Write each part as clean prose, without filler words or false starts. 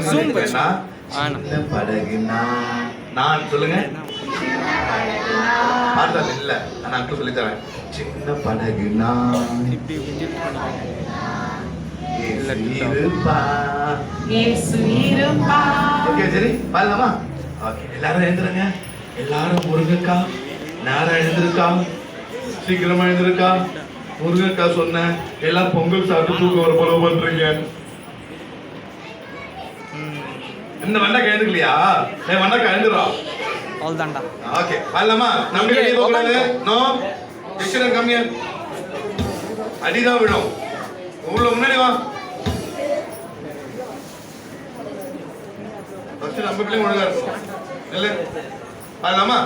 சின்ன படகு நான் சொல்லுங்க பார்த்தது இல்ல நான் அங்கிள் சொல்லி தரேன். சின்ன படகு ஓகே சரி பாடலாமா? ஓகே எல்லாரும் எழுந்துருங்க. எல்லாரும் முருங்கக்கா நேரம் எழுந்திருக்கா, சீக்கிரமா எழுந்திருக்கா. முருங்கக்கா சொன்னேன் எல்லாம் பொங்கல் சாப்பிட்டு தூக்கம் வர போல பண்றீங்க. இந்த வண்டக்கா எழுந்துக்கலையா? வண்டக்கா எழுந்துரும். அவ்வளவுதான்டா. ஓகே பாடலாமா? நம்ம வெளியே போகக்கூடாது. நோ டிஸ்டன்ஸ் கம்மியா அடிதான் விடும். உள்ள முன்னாடி வா. ஃபர்ஸ்ட் நம்ம பிள்ளை ஒழுங்கா இருக்கும் இல்ல? பாடலாமா?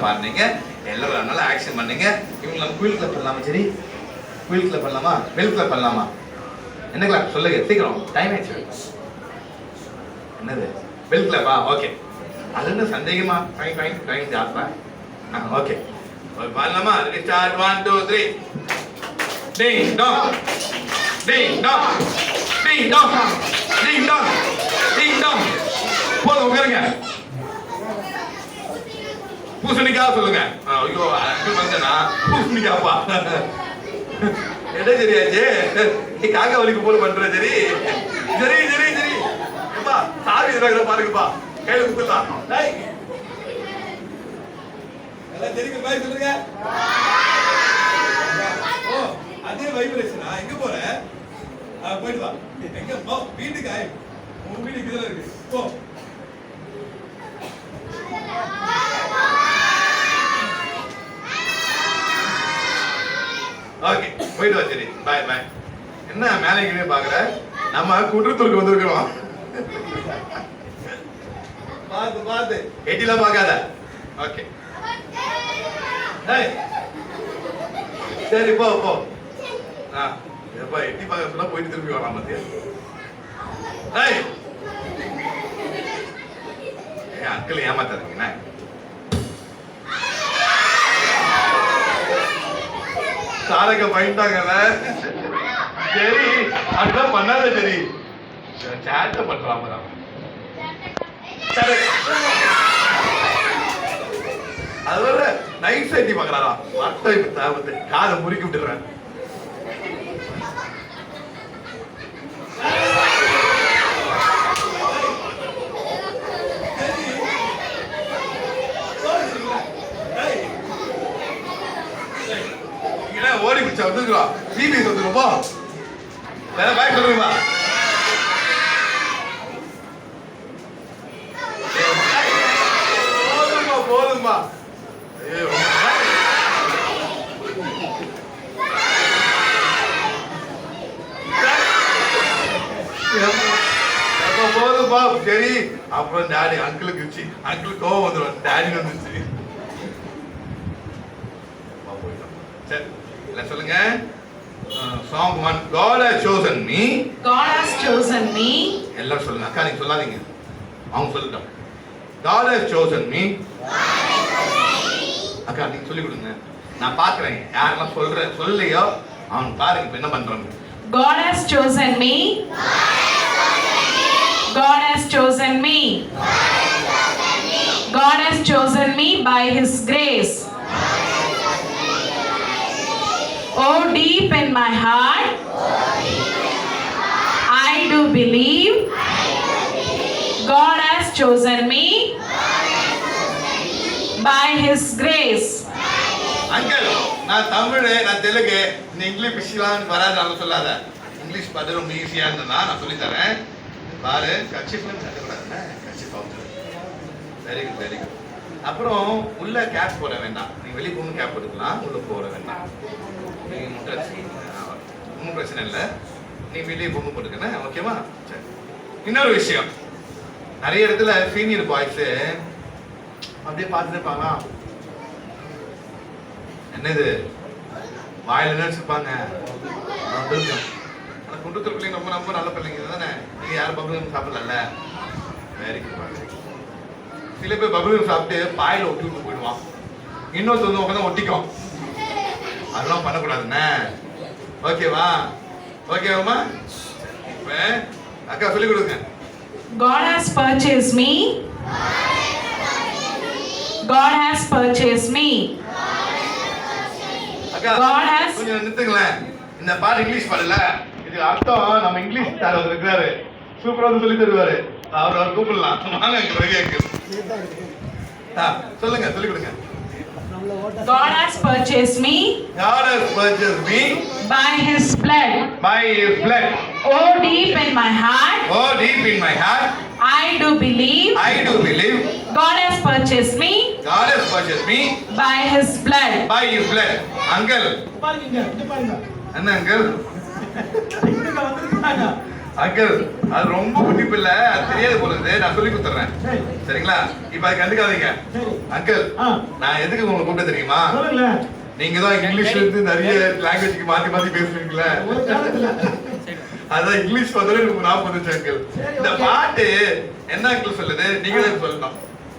பாருங்க எல்லாரும் நல்லா ஆக்ஷன் பண்ணுங்க. இவங்க நம்ம குயில் கிளப் பண்ணலாமா? சரி குயில் கிளப் பண்ணலாமா? வெல் கிளப் பண்ணலாமா? என்ன கிளப் சொல்லுங்க சீக்கிரம், டைம் ஆயிடுச்சு. என்னது வெல் கிளப்பா? ஓகே அது என்ன சந்தேகமா? டைம் டைம் டைம் ஜாஸ்தா. ஓகே பண்ணலாமா? Start 1 2 3 ding dong ding dong ding dong ding dong ding dong. போதும் உட்காருங்க. பூசணிக்காய் சொல்லுங்க. ஐயோ அங்கிள் வந்தேனா பூசணிக்காப்பா. என்ன சரியாச்சு? நீ காக்கா வலிக்கு போல பண்ற. சரி சரி சரி சரி அப்பா சாவி இருக்கிற பாருங்கப்பா. கையில குடுக்கலாம். எல்லாம் தெரியுங்க பாய் சொல்லுங்க. ஓ அதே வைப்ரேஷனா? எங்க போற? போயிட்டு வா. எங்க போ வீட்டுக்கு. உன் வீட்டுக்கு இதுல இருக்கு. போ. ஓகே போயிட்டு வா. சரி பாய் பாய். என்ன மேலே கீழே பாக்குற? நம்ம குன்றத்தூருக்கு வந்திருக்கிறோம். பார்த்து பார்த்து எட்டில பார்க்காத. ஓகே சரி போ போ. எப்பா எட்டி பார்க்க சொன்னா போயிட்டு திரும்பி வரலாம். மத்தியா அங்கிள் ஏமாத்தாதீங்க. சாரக்க பயந்தாங்கல்ல. சரி அதுதான் பண்ணாத. சரி சேட்ட பண்றாம அது நைட் சைட்டி பாக்குறாரா? மட்டை தேவத்தை காதை முறுக்கி விட்டுறேன். ஓடி பிடிச்சா வந்துருக்கோம். டிவி வந்துருக்கோம். போ வேற பேக் சொல்லுங்கப்பா. போதும்பா போதும்பா. போதும்பா. சரி அப்புறம் டாடி அங்கிளுக்கு அங்கிளுக்கு கோவம் வந்துடும். டாடி வந்துச்சு. சரி என்ன சொல்லுங்க? Song 1 God has chosen me. God has chosen me. எல்லாரும் சொல்லுங்க. அக்கா நீங்க சொல்லாதீங்க. அவங்க சொல்லட்டும். God has chosen me. அக்கா நீங்க சொல்லி கொடுங்க. நான் பாக்குறேன் யாரெல்லாம் சொல்லலையோ அவங்க பாருங்க இப்ப என்ன பண்றாங்க. God has chosen me. God has chosen me. by His grace. Oh, deep in my heart, I do believe God has chosen me by His grace. Uncle நான் தமிழ் நான் தெலுங்கு நீ இங்கிலீஷ் பேசலாம்னு வராது சொல்லாத. இங்கிலீஷ் பார்த்து ரொம்ப ஈஸியா இருந்ததுன்னா நான் சொல்லி தரேன். பாரு கட்சிஃப்னு கட்டக்கூடாதுன்னா கட்சிஃப் out. Very good very good. அப்புறம் உள்ள கேப் போட வேண்டாம். நீ வெளியே போகணும் கேப் போட்டுக்கலாம், உள்ள போட வேண்டாம். நீ ஒன்றும் பிரச்சனை இல்லை. நீ வெளியே போகணும் போட்டுக்கணும், ஓகேவா? சரி. இன்னொரு விஷயம், நிறைய இடத்துல சீனியர் பாய்ஸு அப்படியே பார்த்துட்டு இருப்பாங்க. என்னது வாயில நினைச்சிருப்பாங்க. ஆனா குண்டத்தூர் பிள்ளைங்க ரொம்ப ரொம்ப நல்ல பிள்ளைங்க தானே. நீங்க யாரும் பபுள் சாப்பிடல. Very good. சில பேர் பபுள் சாப்பிட்டு பாயில ஒட்டி விட்டு போயிடுவான். இன்னொருத்த வந்து உட்காந்து ஒட்டிக்கும். அதெல்லாம் பண்ணக்கூடாதுண்ணே. ஓகேவா? ஓகேவாமா? இப்ப அக்கா சொல்லி கொடுங்க. God has purchased me. God has purchased me. அக்கா God has கொஞ்சம் நிறுத்துங்களேன். இந்த பாட்டு இங்கிலீஷ் பாடல. இது அர்த்தம் நம்ம இங்கிலீஷ் தரவர் இருக்காரு. சூப்பரா சொல்லி தருவாரு. அவர் கூப்பிடலாம். வாங்க கேக்கு. சொல்லுங்க சொல்லி கொடுங்க. God has purchased me. God has purchased me by His blood. by His blood. Oh, deep in my heart, Oh, deep in my heart, I do believe I do believe God has purchased me God has purchased me by His blood. by His blood. Uncle, பாருங்க இங்க பாருங்க என்ன uncle? இங்க வந்திருக்காங்க. Uncle அது ரொம்ப குட்டி பிள்ளை, அது தெரியாது போல இருக்கு. நான் சொல்லி கொடுத்துறேன். சரி சரிங்களா? இப்ப அது கண்டுக்காதீங்க. சரி அங்கிள், ஆ நான் எதுக்கு உங்களை கூப்பிட்டு தெரியுமா? சொல்லுங்க. நீங்க தான் இங்கிலீஷ்ல இருந்து நிறைய லாங்குவேஜ்க்கு மாத்தி மாத்தி பேசுறீங்களா? ஒரு காலத்துல அதான் இங்கிலீஷ் வந்தாலே எனக்கு ஞாபகம் வந்துச்சு அங்கிள். சரி, இந்த okay. பாட்டு என்ன அங்கிள் சொல்லுது? நீங்க தான் சொல்லணும்.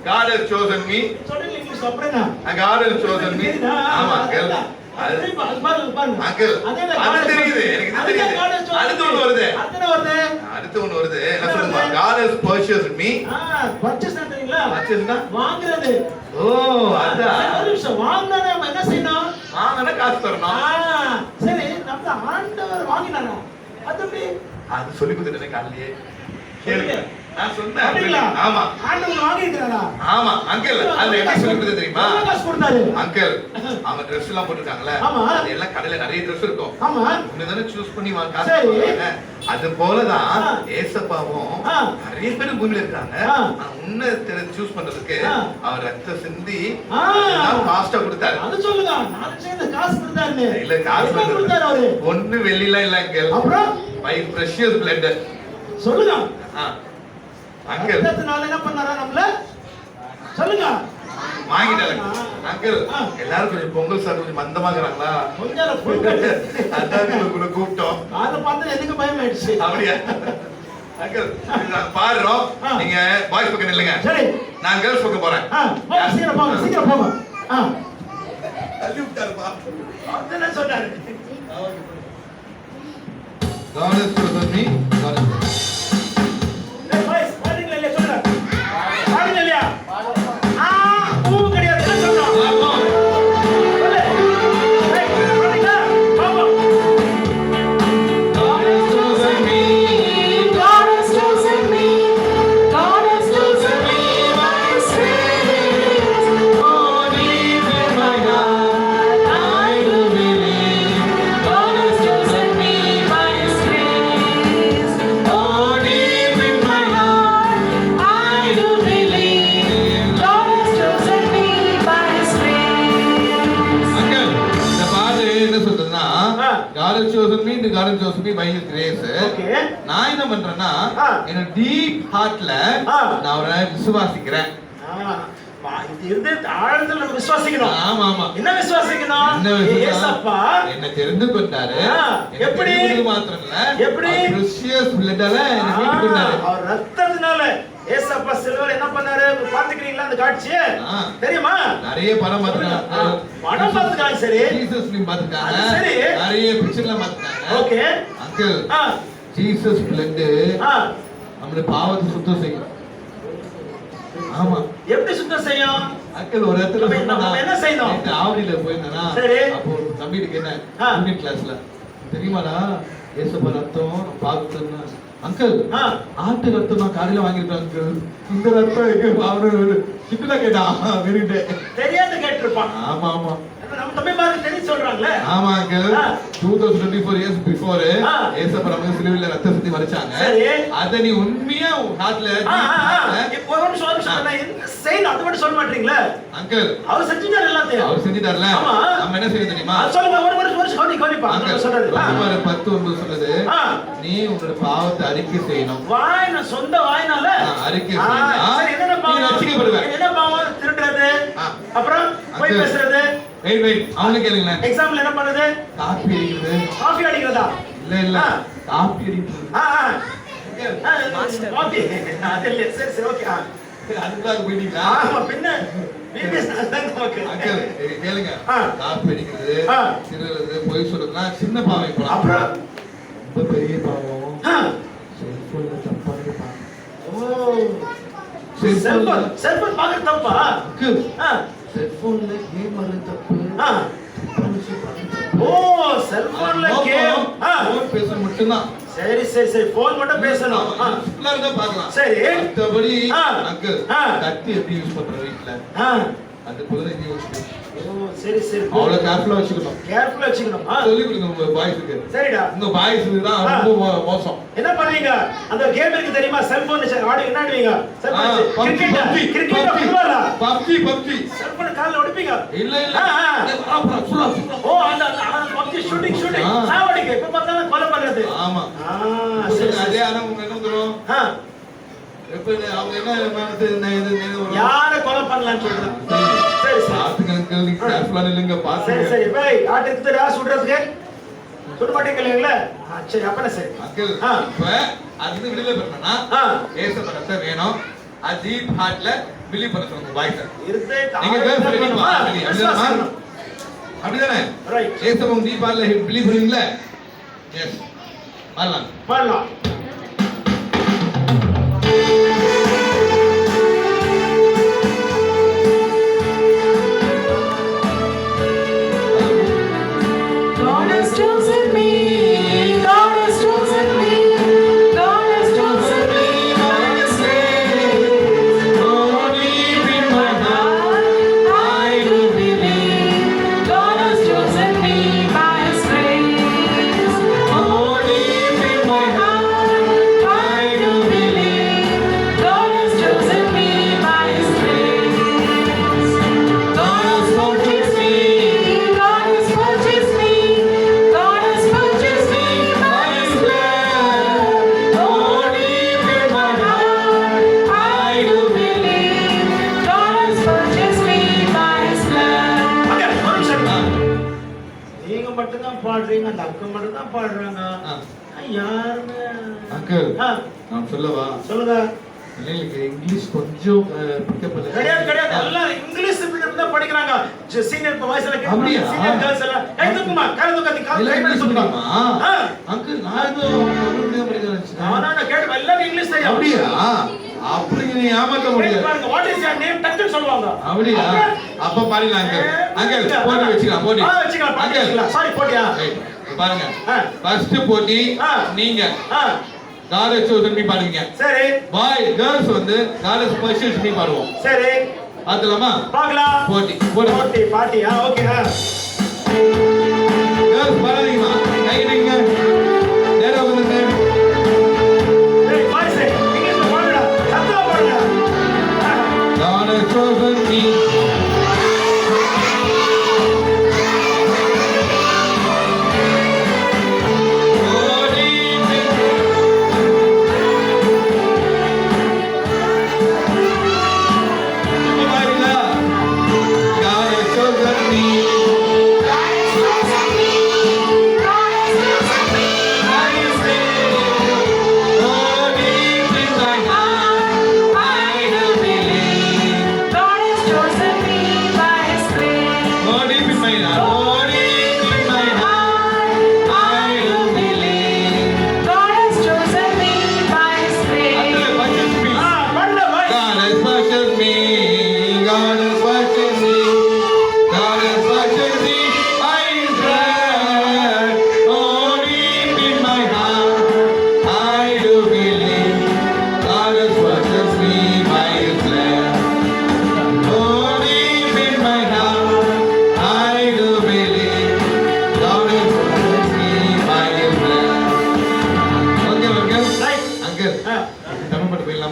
God has chosen me. சொல்லுங்க இங்கிலீஷ் அப்படினா God has chosen me. ஆமா அங்கிள். அது பாருங்க அங்கிள் அது தெரியுது, எனக்கு இது தெரியுது. அடுத்து ஒண்ணு வருது. அடுத்து ஒண்ணு வருது. என்ன சொல்லுங்க? God has purchased me. Purchase பண்றீங்களா? பர்ச்சேஸ்னா வாங்குறது. ஓ அதான். ஒரு நிமிஷம் வாங்குனா நம்ம என்ன செய்யணும்? வாங்கினா காசு தரணும். சரி நம்ம ஆண்டவர் வாங்கினாரா? அது எப்படி? அது சொல்லி கொடுத்துட்டேன் காலையிலே. கேளுங்க. நான் சொன்னேன். அப்படிங்களா? ஆமா. ஆண்டவர் வாங்கிக்கிறாரா? ஆமா அங்கிள். அது எப்படி சொல்லி கொடுத்தது தெரியுமா? எவ்வளவு காசு கொடுத்தாரு? அங்கிள் அவங்க Dress எல்லாம் போட்டுருக்காங்கல்ல. ஆமா. அது எல்லாம் கடையில நிறைய Dress இருக்கும். ஆமா. உன்னதானே சூஸ் பண்ணி காசு சரி. கொடுத்தாங்க. அது போலதான் ஆ. ஏசப்பாவும் ஆ. நிறைய பேர் பூமியில இருக்காங்க. ஆ. உன்னை சூஸ் பண்றதுக்கு ஆ. அவர் ரத்த சிந்தி ஆ. காஸ்டா கொடுத்தாரு. அது சொல்லுங்க. நான் சேர்ந்து காசு கொடுத்தாருன்னு. இல்ல காசு என்ன கொடுத்தாரு அவரு? ஒண்ணு வெள்ளிலாம் இல்ல அங்கிள். அப்புறம் பை பிரஷியஸ் பிளட். சொல்லுங்க. அங்கிள் ரத்தத்தினால என்ன பண்ணாரா நம்மள? சொல்லுங்க. வாங்கிட்டாங்க. அங்கிள் ஆ. எல்லாரும் கொஞ்சம் பொங்கல் சாப்பிட்டு கொஞ்சம் மந்தமாகறாங்களா? கொஞ்சம் புழுக்கட்டு. அதான் உங்களை கூப்பிட்டோம். அதை பார்த்து எனக்கு பயம் ஆயிடுச்சு. அப்படியா? அங்கிள் நாங்க பாடுறோம். ஆ. நீங்க பாய்ஸ் பக்கம் நில்லுங்க. சரி. நான் கேர்ள்ஸ் பக்கம் போறேன். போங்க, சீக்கிரம் போங்க, சீக்கிரம் போங்க. தள்ளி விட்டாருப்பா. என்ன சொன்னாரு? God has chosen me. God has chosen me. ஏய் பாய்ஸ், பாடுறீங்களா இல்லையா சொல்லுங்க. பாடுங்க இல்லையா? பூ கிடையாது. என்ன சொல்றோம்? சொல்லு. ஏய், பாடுறீங்களா? பாப்போம். God has chosen me. God has chosen me. God has chosen me by His grace. Oh, deep in my heart, I do believe God has chosen me by His grace. Oh, deep in my heart, I do believe God has chosen me by His grace. Uncle இந்த பாட்டு என்ன சொல்றதுன்னா ஆ. God has chosen me, God has chosen me by His grace. Okay. நான் என்ன பண்றேன்னா ஆ. என்னோட deep ஹார்ட்ல ஆ. நான் அவரை விசுவாசிக்கிறேன். இது இருந்து ஆழத்துல நம்ம விசுவாசிக்கணும். ஆமா ஆமா. என்ன விசுவாசிக்கணும்? என்ன விசுவாசம்? ஏசப்பா என்ன தெரிந்து கொண்டாரு. ஆ. என்ன எப்படி? தெரிந்து மாத்திரம் இல்ல. எப்படி? precious blood-ஆல என்ன மீட்டு கொண்டாரு. அவர் ரத்தத்தினால ஏசப்பா சிலுவையில என்ன பண்ணாரு? பாத்துக்கிறீங்களா அந்த காட்சியை? ஆ. தெரியுமா? நிறைய படம் பார்த்துருக்காங்க. படம் பார்த்துக்காங்க சரி. ஜீசஸ் ஃபிலிம் பார்த்துருக்காங்க. அது சரி. நிறைய பிக்சர்லாம் பார்த்துருக்காங்க. ஓகே. அங்கிள் ஆ ஜீசஸ் blood ஆ நம்மளுடைய பாவத்தை சுத்தம் செய்யும். ஆமா. எப்படி சுத்தம் செய்யும்? அங்கிள் ஒரு இடத்துல அப்ப சொன்னா நம்ம என்ன செய்யணும்? நேத்து ஆவடியில போயிருந்தேனா சரி. அப்போ ஒரு தம்பிக்கு என்ன ஆ. யூனிட் கிளாஸ்ல தெரியுமாடா ஏசப்பா ரத்தம் பாக்குறேன்னா அங்கிள் ஆட்டு ரத்தம் நான் காலையில வாங்கிருக்கேன் அங்கிள் இந்த ரத்தம் எங்க அவரு கிட்ட கேட்டா வெறிட்டே தெரியாத கேட்டிருப்பான். ஆமா ஆமா நம்ம தம்பி மாதிரி தெரிஞ்சு சொல்றாங்களே. ஆமா அங்கிள் ஆ. 2024 இயர்ஸ் பிஃபோர் ஆ. ஏசப்பா நமக்கு சிலுவையில ரத்தம் சுத்தி வரைச்சாங்க சரி. அத நீ உண்மையா உன் ஹார்ட்ல இப்போ ஒரு நிமிஷம் என்ன செய்யணும் அது மட்டும் சொல்ல மாட்டீங்களா? அங்கிள் அவர் செஞ்சுட்டாரு எல்லாத்தையும். அவர் செஞ்சுட்டார்ல ஆமா. நம்ம என்ன செய்ய தெரியுமா அது சொல்லுங்க ஒரு கவனி கவனிப்பா அங்கிள் சொல்றது. ரோமர் 10:9 சொல்லுது ஆ. நீ உன்னோட பாவத்தை அறிக்கை செய்யணும் வாய் நான் சொந்த வாய்னால அறிக்கை ஆ, செய்யணும் சரி, என்னென்ன நீ பாவம்? ரட்சிக்கப்படுவ என்ன பாவம்? திருடுறது, ஆ. அப்புறம் போய் அது. பேசுறது, வெயிட் அவனு கேளுங்களேன் எக்ஸாம்ல என்ன பண்ணுது? காப்பி அடிக்கிறது காஃபி அடிக்கிறதா? இல்ல ஆ. காப்பி அடிக்கிறது ஆ, ஆ. காஃபி. அது இல்ல. சரி சரி ஓகே. அதுக்காக போயிட்டீங்களா ஆமா பின்ன பிபிஎஸ் தான் நமக்கு. அங்கிள் கேளுங்க ஆ. காப்பி அடிக்கிறது ஆ. திருடுறது பொய் சொல்றதுலாம் சின்ன பாவம் இப்போ அப்புறம் ரொம்ப பெரிய பாவம் ஆ. செல்போன்ல தப்பான பாவம் ஓ செல்போன் செல்போன் பாக்குறது தப்பா? அங்கிள் ஆ. செல்போன்ல கேம் ஆடுறது தப்பு ஆ. தப்பான விஷயம் பண்றது தப்பு. ஓ செல்போன்ல கேம். ஆ. போன் பேச மட்டும்தான் சரி சரி சரி போன் மட்டும் பேசணும். ஆ. சிம்பிளா இருந்தா பார்க்கலாம் சரி. மத்தபடி ஆ. அங்கிள் ஆ. கத்தி எப்படி யூஸ் பண்ற வீட்ல ஆ. அது போல தான் இது யூஸ் பண்ணு. ஓ சரி சரி அவ்வளவு கேர்ஃபுல்லா வச்சுக்கணும் கேர்ஃபுல்லா வச்சுக்கணும். ஆ. சொல்லி கொடுங்க உங்க பாய்ஸுக்கு சரிடா. உங்க பாய்ஸ் தான் ஆ. ரொம்ப மோசம் என்ன பண்ணுவீங்க? அந்த கேம் இருக்கு தெரியுமா? செல்போன் ஆடி என்ன ஆடுவீங்க? செல்போன் கிரிக்கெட் ஃபுட்பாலா? பப்ஜி செல்போன் கால்ல ஒடிப்பீங்க. இல்ல இல்ல ஆ, ஆ. அப்புறம் சுடா ஓ அந்த பப்ஜி ஷூட்டிங் ஆ. சாவடிக்க இப்ப பார்த்தாலும் கொலை பண்றது. ஆமா ஆ சரி அதே சரி. ஆனா உங்க என்ன வந்துரும் ஆ. எப்ப அவங்க என்ன மனசு என்ன யார கொலை பண்ணலாம்னு சொல்றது. சரி சரி. பாத்துங்க அங்கிள் நீங்க கேர்ஃபுல்லா நில்லுங்க சரி பாத்துங்க சரி போய் ஆட்டு எடுத்துடா சுடுறதுக்கு. சுட மாட்டீங்களா? சரி அப்பனா சரி. அங்கிள் ஆ. இப்ப அது விடுதலை பண்ணனா ஆ. ஏசப்பரத்தை வேணும் அஜீப் ஹார்ட்ல பிலீவ் பண்ண சொல்லுங்க பாய்ஸ் இருந்தே நீங்க கேர்ள்ஸ் ரெடிமா அப்படிதானே ரைட். ஏசப்பம் டீப் ஹார்ட்ல பிலீவ் பண்ணுவீங்களா? எஸ் வரலாம் பண்ணலாம். God has chosen me. God has chosen me. God has chosen me by His grace. Oh, deep in my heart, I do believe. God has chosen me by His grace. Oh, deep in my heart, I do believe. God has chosen me by His grace. God has purchased me. God has purchased me. God has purchased me by His blood. Oh, deep in my heart, I do believe. God has purchased me by His blood. அங்க ஒரு நிமிஷம். நீங்க மட்டும் தான் பாடுறீங்க, அந்த அக்கா மட்டும் தான் பாடுறாங்க. யாருமே அங்கிள் ஆ, நான் சொல்லவா சொல்லுங்க. பிள்ளைங்களுக்கு இங்கிலீஷ் கொஞ்சம் பிக்கப் பண்ணல கிடையாது கிடையாது எல்லாம் இங்கிலீஷ் மீடியம் தான் படிக்கிறாங்க. சீனியர் வயசுல அப்படியா? சீனியர் கேர்ள்ஸ் எல்லாம் கை தூக்குமா கை தூக்காதி கால் எல்லாம் கை பண்ணி இங்கிலீஷ் சொல்லுங்க. படிக்குமா? ஆ. அங்கிள் நான் ஏதோ தமிழ் மீடியம் படிக்கிறேன்னு நினைச்சேன். நான் கேட்டு எல்லாரும் இங்கிலீஷ் தெரியும். அப்படியா? அப்படி நீ ஏமாத்த கேட்டு முடியாது. பாருங்க வாட் இஸ் யுவர் நேம் டக்குன்னு சொல்லுவாங்க. அப்படியா? அப்ப பாருங்க அங்கிள். அங்கிள் போட்டி வச்சுக்கலாம் போட்டி. ஆ வச்சுக்கலாம் பாட்டி அங்கிள் வச்சுக்கலாம். சாரி போடியா. ஏய், இங்க பாருங்க ஆ. ஃபர்ஸ்ட் போட்டி ஆ. நீங்க ஆ காரை சோதனை பாடுவீங்க. சரி பாய் கேர்ள்ஸ் வந்து காரை பர்சேஸ் பண்ணி பாடுவோம். சரி பாத்துலாமா? பார்க்கலாம். போட்டி போட்டி போட்டி பாட்டி ஆ ஓகே ஆ கேர்ள்ஸ் பாடுவீங்களா? கை நீங்க நேரா வந்துங்க. ஏய் வாய்ஸ் இங்கிலீஷ்ல பாடுடா. சத்தமா பாடுடா. காரை சோதனை God has chosen me. God has chosen me.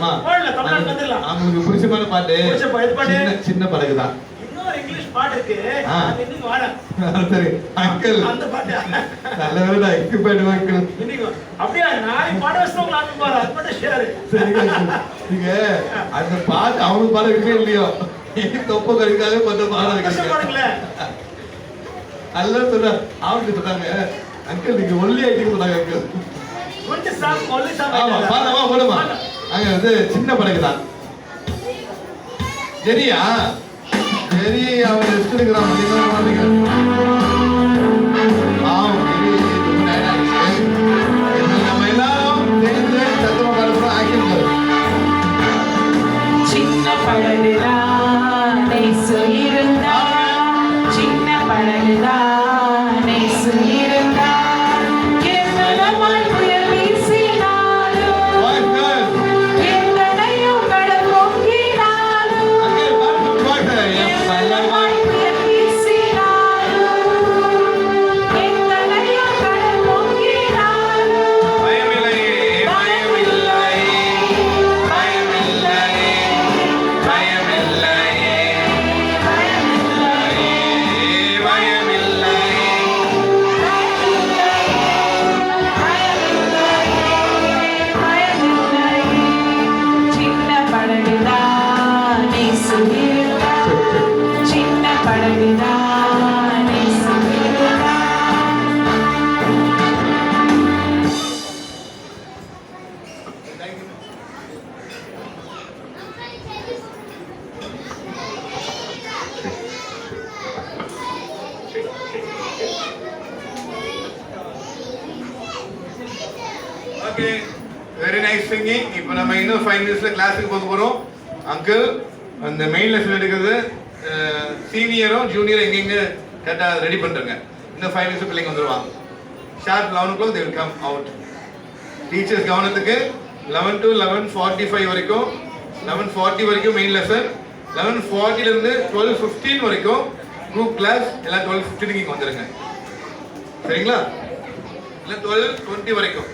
ஆமா போடல, தமிழ்நாடு வந்துடலாம். அவங்களுக்கு பிடிச்சமான பாட்டு பிடிச்ச எது பாட்டு? சின்ன படகுதான். இன்னொரு இங்கிலீஷ் பாட்டு இருக்கு, ஆ. அது இன்னைக்கு வாடா. சரி அங்கிள் அந்த பாட்டு நல்ல வேலை எக்யூப்மெண்ட் அங்கிள். இன்னைக்கு அப்படியே நாளைக்கு பாட வச்சு உங்களை அனுப்பி போறேன். அது மட்டும் ஷேர். சரி நீங்க அந்த பாட்டு அவனுக்கு பாட இருக்கே இல்லையோ தொப்ப கறிக்காக கொஞ்சம் பாட வைக்கிறீங்க. பாடுங்களே. அல்ல சொல்ற அவனுக்கு சொன்னாங்க அங்கிள் நீங்க ஒல்லி ஆயிட்டீங்க சொன்னாங்க அங்கிள். கொஞ்சம் சாங் ஒல்லி சாங். ஆமா பாடமா போடுமா. அங்க வந்து சின்ன படகுதான். சரியா சரி அவன் ரெஸ்ட் எடுக்கிறான். நம்ம எல்லாரும் சேர்ந்து தத்துவம் பாடுறோம். ஆக்டிங் சின்ன படகுதான் இயேசு இருந்தார். சின்ன படகுதான் இயேசு இருந்தார். எவ்வளவாய் புயல் வீசினாலும், எத்தனையும் கடல் பொங்கினாலும், எவ்வளவாய் புயல் வீசினாலும், எத்தனையும் கடல் பொங்கினாலும், பயமில்லை பயமில்லை, பயமில்லை பயமில்லை பயமில்லை. சின்ன படகுதான் இயேசு இருந்தார். சின்ன படகுதான் இயேசு இருந்தார். Okay very nice singing. இப்போ நம்ம இன்னும் 5 மினிட்ஸ்ல கிளாஸுக்கு போக போறோம். அங்கிள் அந்த மெயின் லெசன் எடுக்கிறது சீனியரும் ஜூனியரும் எங்கெங்க கரெக்டாக ரெடி பண்ணுறங்க. இன்னும் 5 மினிட்ஸ் பிள்ளைங்க வந்துருவாங்க. Sharp 11 o'clock they will come out. Teachers கவனத்துக்கு 11 to 11:45 வரைக்கும் 11:40 வரைக்கும் மெயின் லெசன். 11:40 இருந்து 12:15 வரைக்கும் குரூப் கிளாஸ். எல்லாம் 12:15 இங்கே வந்துருங்க. சரிங்களா? இல்லை 12:20 வரைக்கும்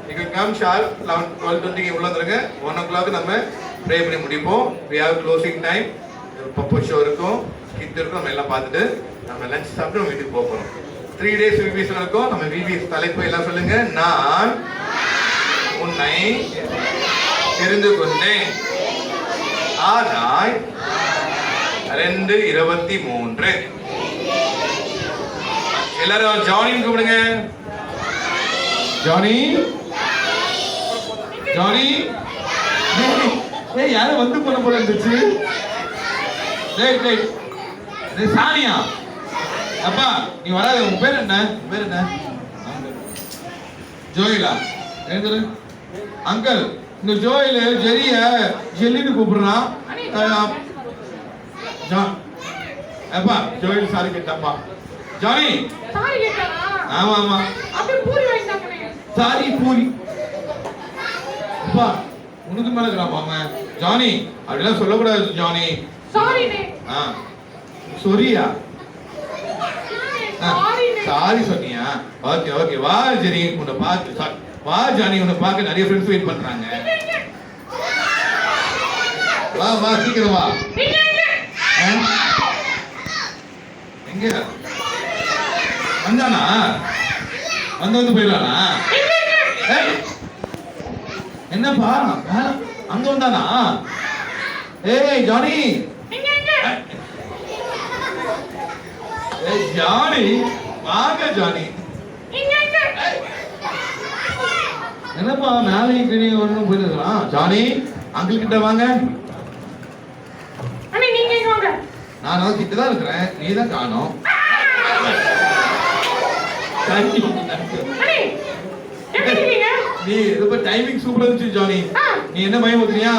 you can come sharp 12:20 உள்ள வந்துருங்க. 1 o'clock நம்ம ப்ரே பண்ணி முடிப்போம். we have closing time. பப்பு ஷோ இருக்கும், ஸ்கிட் இருக்கும். நம்ம எல்லாம் பார்த்துட்டு நம்ம லஞ்ச் சாப்பிட்டு நம்ம வீட்டுக்கு போக போகிறோம். 3 days விபிஎஸ் நடக்கும். நம்ம விபிஎஸ் தலைப்பு எல்லாம் சொல்லுங்க. நான் உன்னை தெரிந்து கொண்டேன். ஆனாய் 2:23. எல்லாரும் ஜானின்னு கூப்பிடுங்க. ஜானி ஜானி ஏய் யாரும் வந்து போன போல இருந்துச்சு. டேய் டேய் டேய் சானியா அப்பா நீ வராத. உன் பேர் என்ன? உன் பேர் என்ன? ஜோயிலா. எழுந்துரு அங்கிள். இந்த ஜோயில ஜெரிய ஜெல்லின்னு கூப்பிடுறான். அப்பா ஜோயில் சாரி கேட்டாப்பா. ஜானி சாரி கேட்டானா? ஆமா ஆமா அப்படியே பூரி வாங்கிட்டாங்க. சாரி பூரி. அப்பா உனக்கு மேல இருக்கிறான் ஜானி. அப்படிலாம் சொல்லக்கூடாது ஜானி. சாரினே. சொரியா? சாரினே. சாரி சொன்னியா? ஓகே ஓகே வா ஜெரி உன்னை பார்த்து வா ஜானி உன்னை பார்க்க நிறைய ஃப்ரெண்ட்ஸ் வெயிட் பண்றாங்க. வா வா சீக்கிரம் வா. எங்க வந்தானா? வந்து போயிடலானா? என்னப்பா அங்க வந்தானா? ஏய் ஜானி. ஏய் ஜானி வாங்க ஜானி. என்னப்பா மேலே கிணி ஒன்றும் போயிருக்கலாம். ஜானி அங்கிள் கிட்ட வாங்க. நான் கிட்ட தான் இருக்கிறேன். நீ தான் காணோம். நீ ரொம்ப டைமிங் சூப்பரா இருந்துச்சு ஜானி. நீ என்ன பயம் ஊத்துறியா?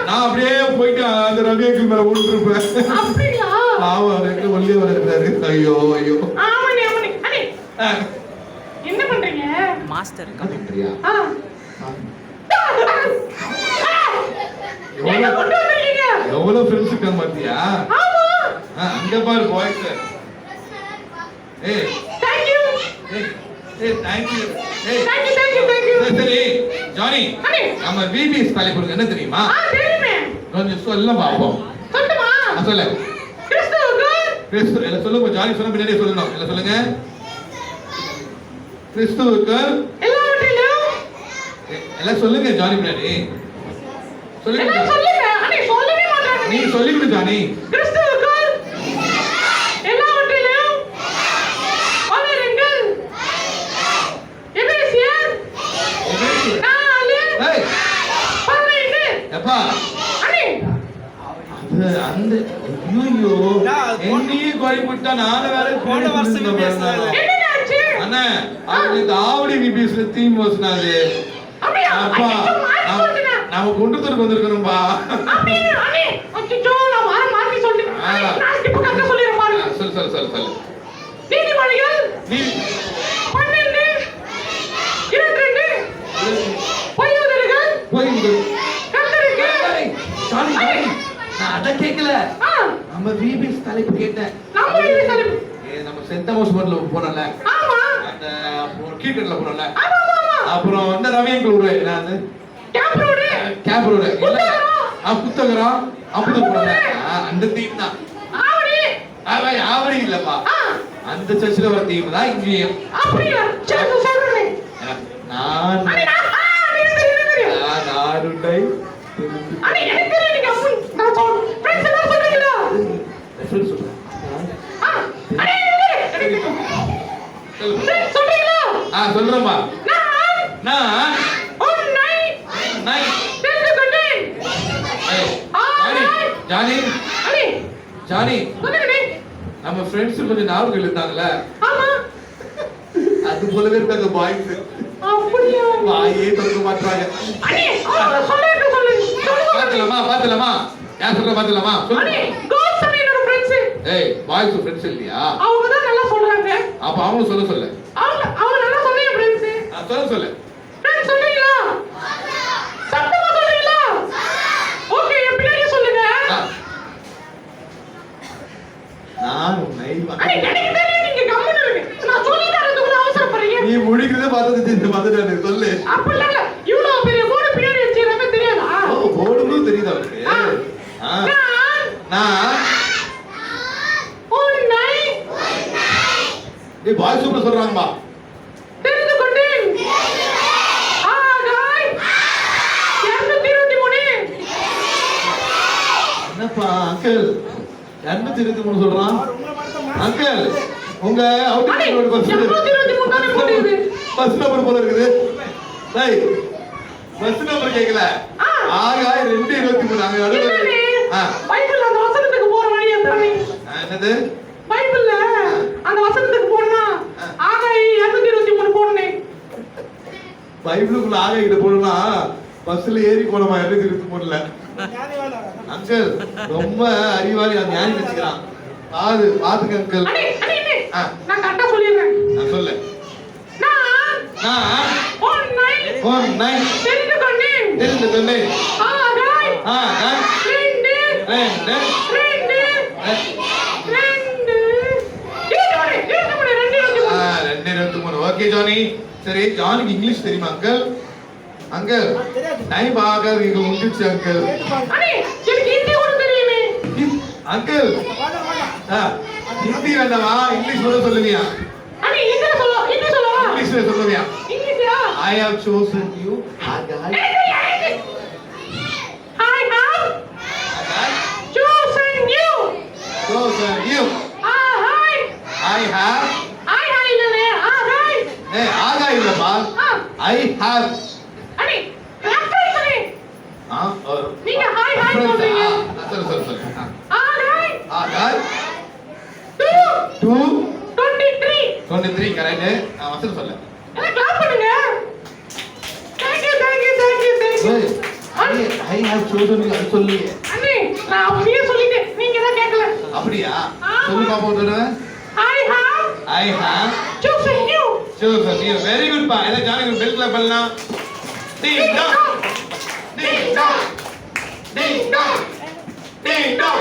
நான் அப்படியே போயிட்டு அந்த ரவி அங்கிள் மேல ஓடிருப்பேன். அப்படியா? பாவம் அவருக்கு ஒல்லியே வளர்க்கிறாரு. ஐயோ ஐயோ. என்ன பண்றீங்க? மாஸ்டர் கமெண்ட்ரியா? எவ்வளவு ஃப்ரெண்ட்ஸ் இருக்காங்க பாத்தியா? அங்க பாரு பாய்ஸ். ஏய் Thank you. ஏய் ஏய் தேங்க் யூ. ஏய் Thank you. சரி ஜானி அண்ணே. நம்ம விபிஎஸ் தலைப்புக்கு என்ன தெரியுமா? தெரியுமே. கொஞ்சம் சொல்ல பாப்போம். சொல்லட்டுமா? சொல்லு. கிறிஸ்துவுக்குள் கிறிஸ்து எல்லாம் சொல்லுங்க. ஜானி சொன்ன பின்னாடி சொல்லணும். எல்லாம் சொல்லுங்க. கிறிஸ்துவுக்குள் எல்லாவற்றிலும் எல்லாம் சொல்லுங்க. ஜானி பின்னாடி சொல்லுங்க. எல்லாம் சொல்லுங்க. அண்ணே சொல்லவே மாட்டாங்க. நீ சொல்லிவிடு ஜானி. கிறிஸ்துவுக்குள் எல்லாவற்றிலும் வளருங்கள். எபேசியர் 4 ஏய் 15. எப்பா அண்ணே அது அந்த ஐயோ என்னையே குழப்பிட்டா நானும் வேற போன வருஷம் பேசுனாங்க. என்னடாச்சு? அண்ணா அவங்க இந்த ஆவடி விபிஎஸ்ல தீம் வசனாது. அப்படியே அப்பா நாம குண்டத்துக்கு வந்திருக்கணும்பா. அப்படியே அண்ணே அச்சோ நான் மாறி சொல்லிட்டேன். நான் இப்ப கரெக்ட்டா சொல்லிறேன் பாருங்க. சொல்லு. நீதிமொழிகள் நீ 12 22 பொய்யுதல்கள் போயிடு. கர்த்தருக்கு சாரி நான் அத கேக்கல. நம்ம விபிஎஸ் தலைப்பு கேட்டேன். நம்ம இது தலைப்பு. நம்ம சென்ட் தாமஸ் மோட்ல போனல. ஆமா. அந்த கீழ்கடல போனல. ஆமா. அப்புறம் அந்த ரவியங்கள் ஊரு என்னது? கேப் ரோடு இல்ல புத்தகரம் அப்படி போனல. அந்த தீம் தான். ஆவடி இல்லப்பா. அந்த சர்ச்சில் வர தீம் தான் இங்கேயும். அப்படியா? சரி சொல்றேன். நான் நாடுடை அண்ணே எனக்கு தெரியும் நீங்க அப்படி நான் சொல்றேன். ஃப்ரெண்ட்ஸ் எல்லாம் சொல்றீங்களா? ரெஃபரன்ஸ் சொல்றேன். அண்ணே ஃப்ரெண்ட்ஸ் சொல்றீங்களா? சொல்றேன்ப்பா. நான் உன்னை தெரிந்து கொண்டேன். ஜானி அண்ணே ஜானி சொல்லுங்க. நம்ம ஃப்ரெண்ட்ஸ் கொஞ்சம் ஞாபகம் இருந்தாங்கல்ல, ஆமா அது போலவே இருக்காங்க பாய்ஸ். அப்படியா? வாயே தொங்க மாட்டாங்க. அண்ணே சொல்லுங்க பாத்துலாமா யார் சொல்ற பாத்துலாமா அண்ணே கோட்ஸ் என்னோட ஃப்ரெண்ட்ஸ். ஏய் பாய்ஸ் ஃப்ரெண்ட்ஸ் இல்லையா? அவங்க தான் நல்லா சொல்றாங்க. அப்ப அவங்க சொல்லு. அவங்க நல்லா சொல்றீங்க ஃப்ரெண்ட்ஸ். சொல்லு. ஃப்ரெண்ட்ஸ் சொல்றீங்களா? சத்தமா சொல்றீங்களா? ஓகே பின்னாடி சொல்லுங்க. நான் உன்னை அண்ணே எனக்கு தெரியும் நீங்க கம்முனு இருங்க. நான் சொல்லி தரதுக்கு அவசரப்படுறீங்க. நீ முடிக்கிறத பார்த்துட்டு சொல்லு. அப்படி இல்ல இவ்வளவு பெரிய போர்டு பின்னாடி வச்சிருந்தா தெரியாதா? போர்டும் தெரியுது அவருக்கு. நான் உன்னை நீ பாய் சூப்பர் சொல்றாங்கப்பா. தெரிந்து கொண்டேன். ஆகாய் 223. என்னப்பா அங்கிள் 223 சொல்றான். அங்கிள் உங்க அவுட்டிங் பஸ் 223 தானே போடுது. பஸ் நம்பர் போல இருக்குது. டேய் பஸ் நம்பர் கேக்கல. ஆகாய் 223 நாங்க இல்லனே பைபிள்ல அந்த வசனத்துக்கு போற வழி அதானே. என்னது? பைபிள்ல அந்த வசனத்துக்கு போறனா ஆகாய் 223 போடுனே. பைபிளுக்குள்ள ஆகாய் கிட்ட போறனா பஸ்ல ஏறி போனமா 223ல. அங்கிள் ரொம்ப அறிவாளி அந்த ஞானி வச்சுக்கிறான். பாத்துங்க அங்கிள். அண்ணே நான் கரெக்ட்டா சொல்லிறேன். நான் சொல்லு. நான் உன்னை தெரிந்து கொண்டேன். ஆகாய் 2 ஓகே ஜானி. சரி ஜானிக்கு இங்கிலீஷ் தெரியுமா அங்கிள்? அங்கிள் டைம் ஆகாது இங்க முடிச்சு அங்கிள். அண்ணே எனக்கு ஹிந்தி கூட தெரியுமே. அங்கிள் ஹிந்தி வேண்டாமா? இங்கிலீஷ் கூட சொல்லுவியா? அண்ணே ஹிந்தி சொல்லவா? இங்கிலீஷ்ல சொல்லுவியா? இங்கிலீஷா? I have chosen you Agai. I have chosen you. I have இல்லனே ஆகாய். ஆகாய் இல்லப்பா. I have. அண்ணே ரெஃபரன்ஸ் அண்ணே. நீங்க ஹாய் சொல்றீங்க. சொல்லு. ஆகாய் 23 கரெக்ட். வசனம் சொல்லு. எனக்கு கிளாப் பண்ணுங்க. Thank you. I have chosen you சொல்லு. அண்ணே நான் அப்படியே சொல்லிட்டேன். நீங்க தான் கேட்கல. அப்படியா? சொல்லு பாப்போம் ஒரு தடவை. I have chosen you. Very good பா. இத ஜானி பெல் கிளாப் பண்ணலாம். Ding dong.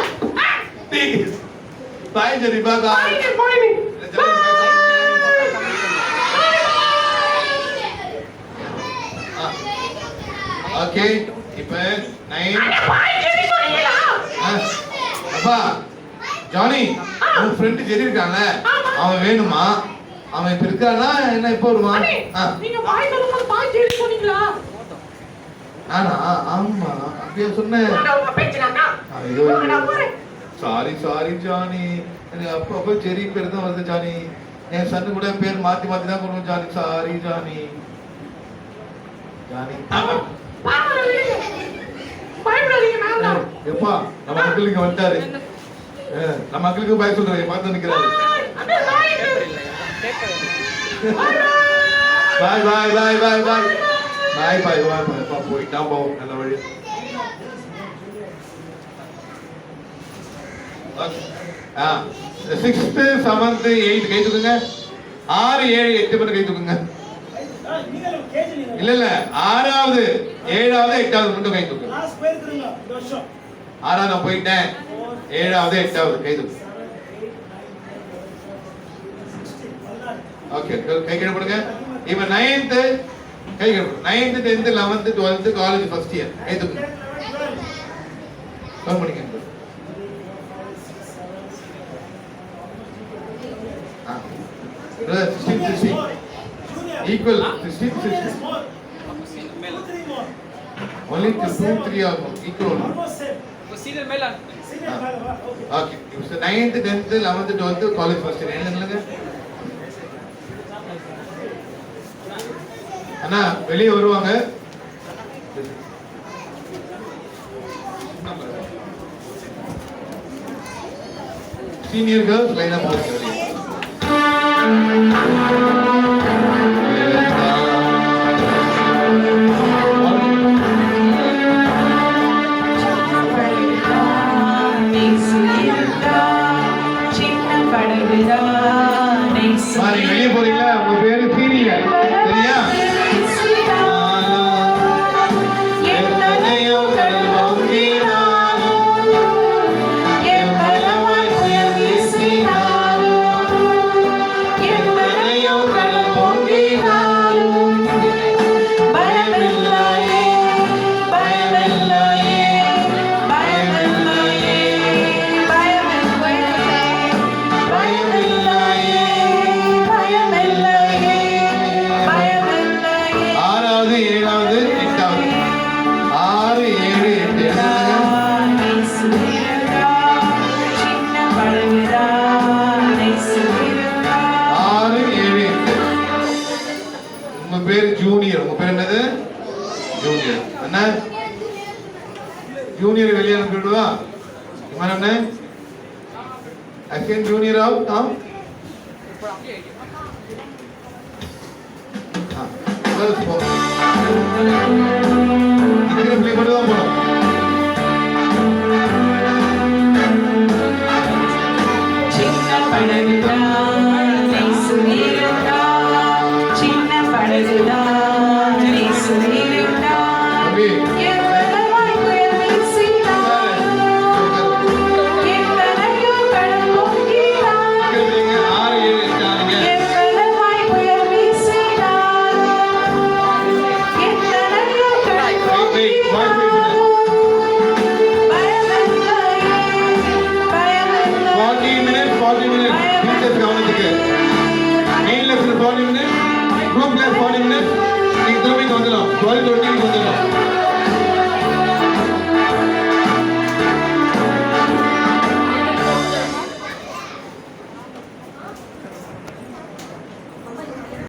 Bye Jerry, bye. Bye. Okay இப்போ 9 அட பாய் ஜெரி போறீங்களா? அப்பா ஜானி உன் ஃப்ரெண்ட் ஜெரி இருக்கான்ல அவன் வேணுமா அவன் இப்ப இருக்கானா என்ன இப்போ வருமா நீங்க பாய் சொல்லும்போது பாய் ஜெரி போறீங்களா? நானா ஆமா அப்படியே சொன்னேன் உங்க பேச்சுறாங்க சாரி ஜானி எனக்கு அப்போ ஜெரி பேர் தான் வருது ஜானி என் சன்னு கூட பேர் மாத்தி மாத்தி தான் கொடுக்கும் ஜானி சாரி ஜானி ஜானி எப்பா நம்ம அங்கிள் இங்க வந்துட்டாரு நம்ம அங்கிளுக்கு பாய் சொல்றாரு பார்த்து நிக்கிறாரு பாய் பாய் பாய் பாய் பாய் பாய் பாய் பாய் பாய் போயிட்டான் போவோம் நல்ல வழி சிக்ஸ்த் செவன்த் எயிட் கை தூக்குங்க 6 7 8 பேர் கை தூக்குங்க இல்ல 6வது 7வது 8வது மட்டும் கை தூக்குங்க 6வது நான் போயிட்டேன் 7வது 8வது கை தூக்கு ஓகே கை கீழ போடுங்க இப்போ 9th கை கீழ போடுங்க 9th 10th 11th 12th college first year கை தூக்குங்க கவுண்ட் பண்ணிக்கங்க equal 16 only 2 3 ஆகும் equal சீரியல் மேல ஓகே இப்போ 9th 10th 11th 12th college first year என்னங்க அண்ணா வெளிய வருவாங்க சீனியர் கேர்ள்ஸ் லைன் அப் போடுங்க வெளியே போறீங்களா உங்க பேரு சீனியர் சரியா ஜூனியர் வெளியே அனுப்பிடுவா இவன் செகண்ட் ஜூனியர் ஆகும் நாம் மட்டும் தான் போனோம் group class 40 minutes, 20 வந்துடும்